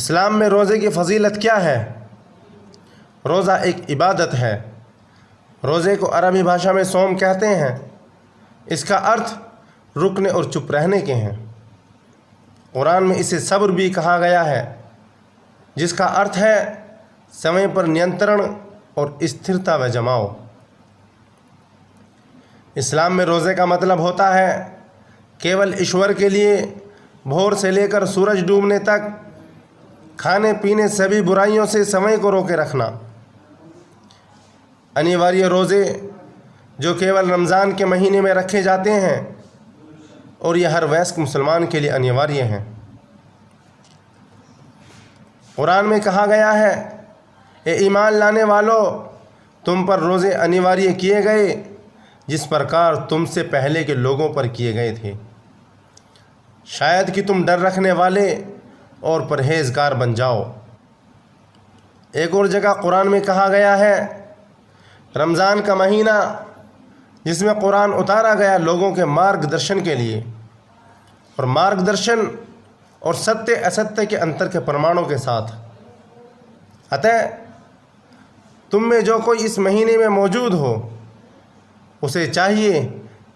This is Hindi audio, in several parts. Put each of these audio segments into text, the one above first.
इस्लाम में रोज़े की फ़जीलत क्या है? रोज़ा एक इबादत है। रोज़े को अरबी भाषा में सौम कहते हैं। इसका अर्थ रुकने और चुप रहने के हैं। कुरान में इसे सब्र भी कहा गया है, जिसका अर्थ है समय पर नियंत्रण और स्थिरता व जमाओ। इस्लाम में रोज़े का मतलब होता है केवल ईश्वर के लिए भोर से लेकर सूरज डूबने तक खाने पीने सभी बुराइयों से समय को रोके रखना। अनिवार्य रोज़े जो केवल रमज़ान के महीने में रखे जाते हैं और यह हर वयस्क मुसलमान के लिए अनिवार्य हैं। कुरान में कहा गया है, ए ईमान लाने वालों, तुम पर रोज़े अनिवार्य किए गए जिस प्रकार तुमसे पहले के लोगों पर किए गए थे, शायद कि तुम डर रखने वाले और परहेज़गार बन जाओ। एक और जगह कुरान में कहा गया है, रमज़ान का महीना जिसमें कुरान उतारा गया लोगों के मार्गदर्शन के लिए और मार्गदर्शन और सत्य असत्य के अंतर के प्रमाणों के साथ। अतः तुम में जो कोई इस महीने में मौजूद हो उसे चाहिए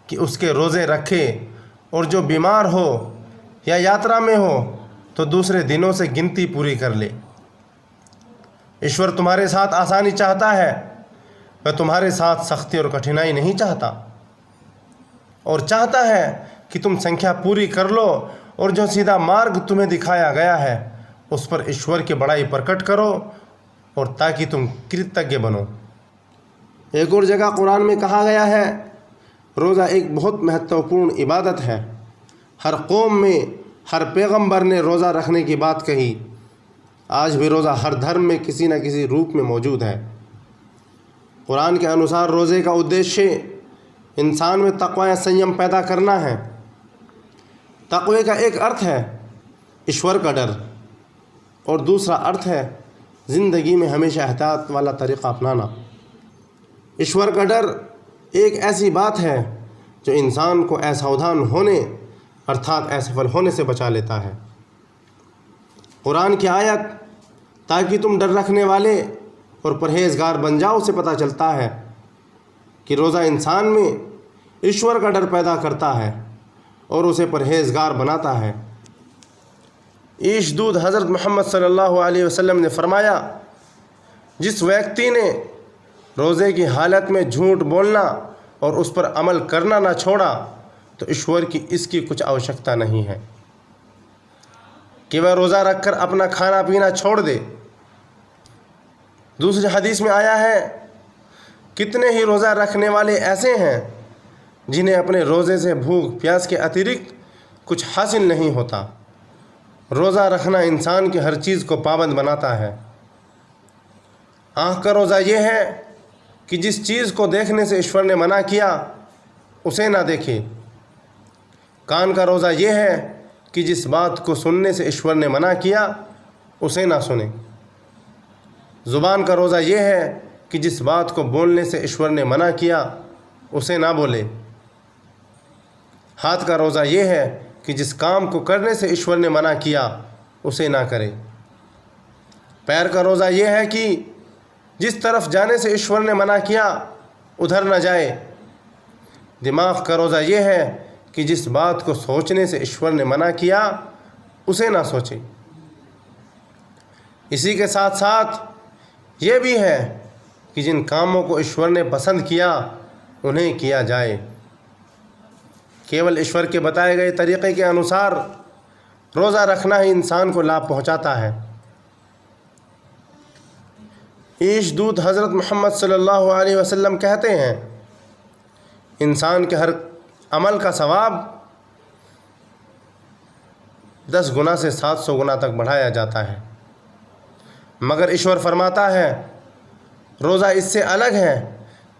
कि उसके रोज़े रखे, और जो बीमार हो या यात्रा में हो तो दूसरे दिनों से गिनती पूरी कर ले। ईश्वर तुम्हारे साथ आसानी चाहता है, वह तुम्हारे साथ सख्ती और कठिनाई नहीं चाहता, और चाहता है कि तुम संख्या पूरी कर लो और जो सीधा मार्ग तुम्हें दिखाया गया है उस पर ईश्वर की बड़ाई प्रकट करो, और ताकि तुम कृतज्ञ बनो। एक और जगह कुरान में कहा गया है, रोज़ा एक बहुत महत्वपूर्ण इबादत है। हर कौम में हर पैगंबर ने रोज़ा रखने की बात कही। आज भी रोज़ा हर धर्म में किसी न किसी रूप में मौजूद है। कुरान के अनुसार रोज़े का उद्देश्य इंसान में तक़वा या संयम पैदा करना है। तक़वे का एक अर्थ है ईश्वर का डर, और दूसरा अर्थ है ज़िंदगी में हमेशा एहतियात वाला तरीक़ा अपनाना। ईश्वर का डर एक ऐसी बात है जो इंसान को असावधान होने अर्थात असफल होने से बचा लेता है। कुरान की आयत ताकि तुम डर रखने वाले और परहेज़गार बन जाओ से पता चलता है कि रोज़ा इंसान में ईश्वर का डर पैदा करता है और उसे परहेज़गार बनाता है। ईश दूत हज़रत मोहम्मद सल्लल्लाहु अलैहि वसल्लम ने फरमाया, जिस व्यक्ति ने रोज़े की हालत में झूठ बोलना और उस पर अमल करना ना छोड़ा तो ईश्वर की इसकी कुछ आवश्यकता नहीं है कि वह रोज़ा रखकर अपना खाना पीना छोड़ दे। दूसरी हदीस में आया है, कितने ही रोज़ा रखने वाले ऐसे हैं जिन्हें अपने रोज़े से भूख प्यास के अतिरिक्त कुछ हासिल नहीं होता। रोज़ा रखना इंसान की हर चीज़ को पाबंद बनाता है। आँख का रोज़ा ये है कि जिस चीज़ को देखने से ईश्वर ने मना किया उसे ना देखे। कान का रोज़ा ये है कि जिस बात को सुनने से ईश्वर ने मना किया उसे ना सुने। ज़ुबान का रोज़ा ये है कि जिस बात को बोलने से ईश्वर ने मना किया उसे ना बोले। हाथ का रोज़ा ये है कि जिस काम को करने से ईश्वर ने मना किया उसे ना करे। पैर का रोज़ा ये है कि जिस तरफ जाने से ईश्वर ने मना किया उधर न जाए। दिमाग का रोज़ा ये है कि जिस बात को सोचने से ईश्वर ने मना किया उसे ना सोचे। इसी के साथ साथ ये भी है कि जिन कामों को ईश्वर ने पसंद किया उन्हें किया जाए। केवल ईश्वर के बताए गए तरीक़े के अनुसार रोज़ा रखना ही इंसान को लाभ पहुंचाता है। ईश दूत हज़रत मोहम्मद सल्लल्लाहु अलैहि वसल्लम कहते हैं, इंसान के हर अमल का सवाब 10 गुना से 700 गुना तक बढ़ाया जाता है, मगर ईश्वर फरमाता है रोज़ा इससे अलग है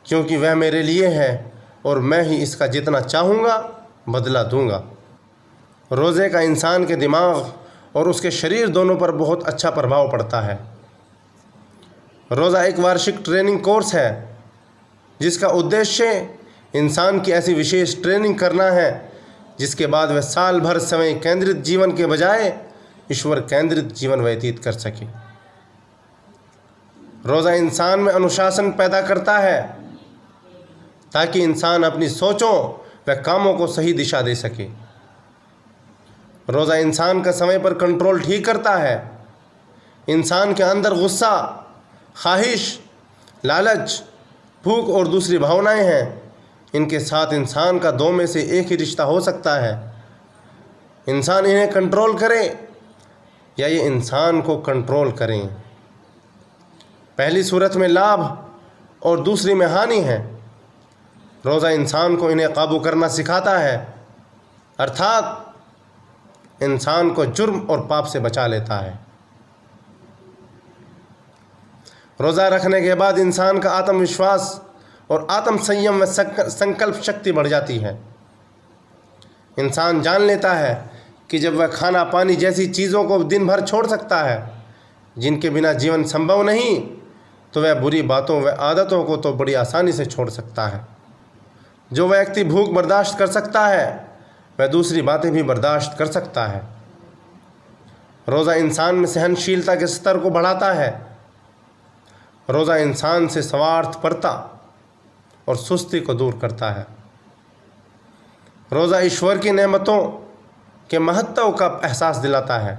क्योंकि वह मेरे लिए है और मैं ही इसका जितना चाहूँगा बदला दूँगा। रोज़े का इंसान के दिमाग और उसके शरीर दोनों पर बहुत अच्छा प्रभाव पड़ता है। रोज़ा एक वार्षिक ट्रेनिंग कोर्स है जिसका उद्देश्य इंसान की ऐसी विशेष ट्रेनिंग करना है जिसके बाद वह साल भर समय केंद्रित जीवन के बजाय ईश्वर केंद्रित जीवन व्यतीत कर सके। रोज़ा इंसान में अनुशासन पैदा करता है ताकि इंसान अपनी सोचों व कामों को सही दिशा दे सके। रोज़ा इंसान का समय पर कंट्रोल ठीक करता है। इंसान के अंदर गुस्सा, ख्वाहिश, लालच, भूख और दूसरी भावनाएं हैं। इनके साथ इंसान का दो में से एक ही रिश्ता हो सकता है। इंसान इन्हें कंट्रोल करे या ये इंसान को कंट्रोल करें। पहली सूरत में लाभ और दूसरी में हानि है। रोज़ा इंसान को इन्हें काबू करना सिखाता है, अर्थात इंसान को जुर्म और पाप से बचा लेता है। रोज़ा रखने के बाद इंसान का आत्मविश्वास और आत्म संयम व संकल्प शक्ति बढ़ जाती है। इंसान जान लेता है कि जब वह खाना पानी जैसी चीज़ों को दिन भर छोड़ सकता है जिनके बिना जीवन संभव नहीं, तो वह बुरी बातों व आदतों को तो बड़ी आसानी से छोड़ सकता है। जो व्यक्ति भूख बर्दाश्त कर सकता है वह दूसरी बातें भी बर्दाश्त कर सकता है। रोज़ा इंसान में सहनशीलता के स्तर को बढ़ाता है। रोज़ा इंसान से स्वार्थपरता और सुस्ती को दूर करता है। रोज़ा ईश्वर की नेमतों के महत्व का एहसास दिलाता है।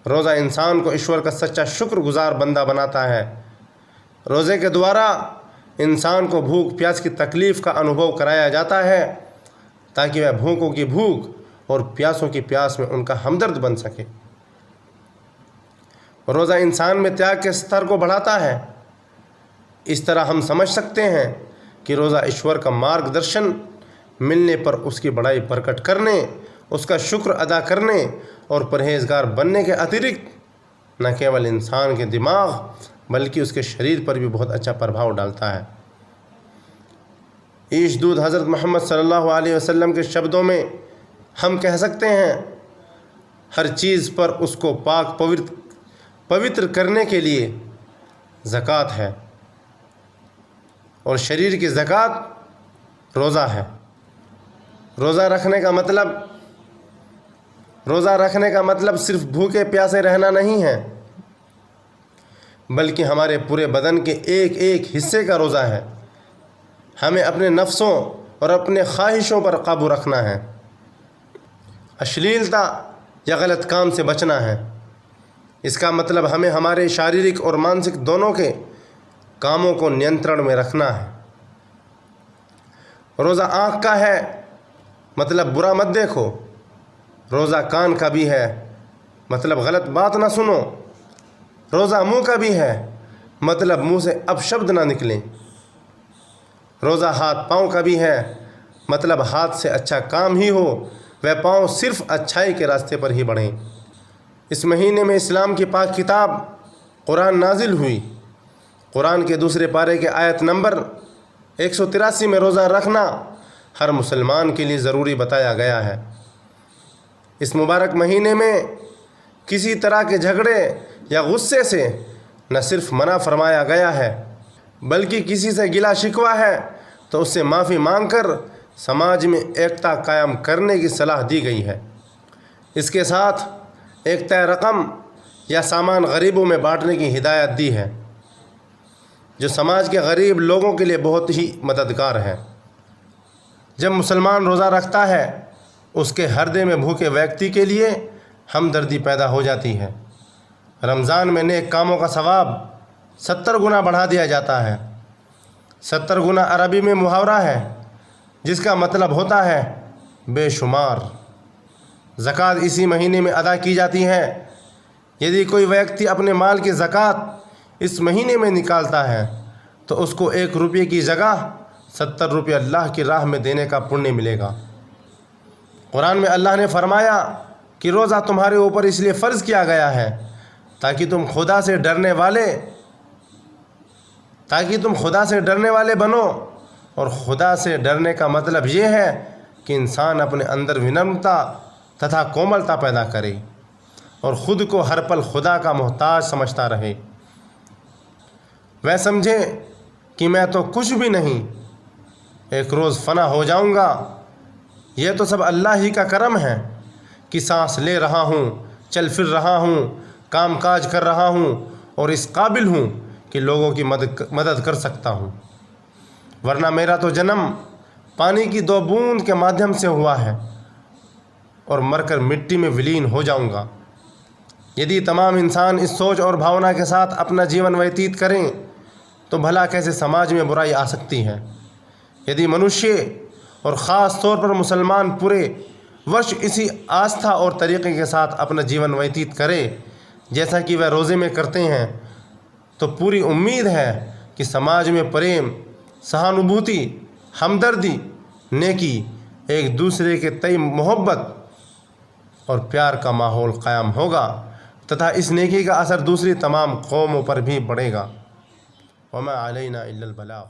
रोज़ा इंसान को ईश्वर का सच्चा शुक्रगुजार बंदा बनाता है। रोज़े के द्वारा इंसान को भूख प्यास की तकलीफ़ का अनुभव कराया जाता है ताकि वह भूखों की भूख और प्यासों की प्यास में उनका हमदर्द बन सके। रोज़ा इंसान में त्याग के स्तर को बढ़ाता है। इस तरह हम समझ सकते हैं कि रोज़ा ईश्वर का मार्गदर्शन मिलने पर उसकी बड़ाई प्रकट करने, उसका शुक्र अदा करने और परहेजगार बनने के अतिरिक्त न केवल इंसान के दिमाग बल्कि उसके शरीर पर भी बहुत अच्छा प्रभाव डालता है। ईश दूध हज़रत मोहम्मद सल्लल्लाहु अलैहि वसल्लम के शब्दों में हम कह सकते हैं, हर चीज़ पर उसको पाक पवित्र करने के लिए ज़कात है और शरीर की ज़कात रोज़ा है। रोज़ा रखने का मतलब सिर्फ भूखे प्यासे रहना नहीं है, बल्कि हमारे पूरे बदन के एक एक हिस्से का रोज़ा है। हमें अपने नफ्सों और अपने ख्वाहिशों पर काबू रखना है। अश्लीलता या गलत काम से बचना है। इसका मतलब हमें हमारे शारीरिक और मानसिक दोनों के कामों को नियंत्रण में रखना है। रोज़ा आँख का है, मतलब बुरा मत देखो। रोज़ा कान का भी है, मतलब गलत बात ना सुनो। रोज़ा मुंह का भी है, मतलब मुंह से अपशब्द ना निकलें। रोज़ा हाथ पाँव का भी है, मतलब हाथ से अच्छा काम ही हो, वह पाँव सिर्फ अच्छाई के रास्ते पर ही बढ़ें। इस महीने में इस्लाम की पाक किताब कुरान नाजिल हुई। कुरान के दूसरे पारे के आयत नंबर 183 में रोज़ा रखना हर मुसलमान के लिए ज़रूरी बताया गया है। इस मुबारक महीने में किसी तरह के झगड़े या गुस्से से न सिर्फ मना फरमाया गया है, बल्कि किसी से गिला शिकवा है तो उससे माफ़ी मांगकर समाज में एकता कायम करने की सलाह दी गई है। इसके साथ एक तय रकम या सामान गरीबों में बांटने की हिदायत दी है, जो समाज के गरीब लोगों के लिए बहुत ही मददगार है। जब मुसलमान रोज़ा रखता है, उसके हृदय में भूखे व्यक्ति के लिए हमदर्दी पैदा हो जाती है। रमज़ान में नेक कामों का सवाब 70 गुना बढ़ा दिया जाता है। 70 गुना अरबी में मुहावरा है जिसका मतलब होता है बेशुमार। ज़कात इसी महीने में अदा की जाती है। यदि कोई व्यक्ति अपने माल की ज़कात इस महीने में निकालता है तो उसको 1 रुपये की जगह 70 रुपये अल्लाह की राह में देने का पुण्य मिलेगा। कुरान में अल्लाह ने फरमाया कि रोज़ा तुम्हारे ऊपर इसलिए फ़र्ज़ किया गया है ताकि तुम खुदा से डरने वाले बनो। और खुदा से डरने का मतलब ये है कि इंसान अपने अंदर विनम्रता तथा कोमलता पैदा करे और ख़ुद को हर पल खुदा का मोहताज समझता रहे। वह समझे कि मैं तो कुछ भी नहीं, एक रोज़ फ़ना हो जाऊंगा। यह तो सब अल्लाह ही का करम है। कि सांस ले रहा हूँ, चल फिर रहा हूँ, काम काज कर रहा हूँ और इस काबिल हूँ कि लोगों की मदद कर सकता हूँ, वरना मेरा तो जन्म पानी की 2 बूंद के माध्यम से हुआ है और मरकर मिट्टी में विलीन हो जाऊंगा। यदि तमाम इंसान इस सोच और भावना के साथ अपना जीवन व्यतीत करें तो भला कैसे समाज में बुराई आ सकती है। यदि मनुष्य और ख़ास तौर पर मुसलमान पूरे वर्ष इसी आस्था और तरीक़े के साथ अपना जीवन व्यतीत करें जैसा कि वह रोज़े में करते हैं, तो पूरी उम्मीद है कि समाज में प्रेम, सहानुभूति, हमदर्दी, नेकी, एक दूसरे के तय मोहब्बत और प्यार का माहौल क़ायम होगा तथा इस नेकी का असर दूसरी तमाम कौमों पर भी पड़ेगा। वमा अलैना इल्लल बलाग।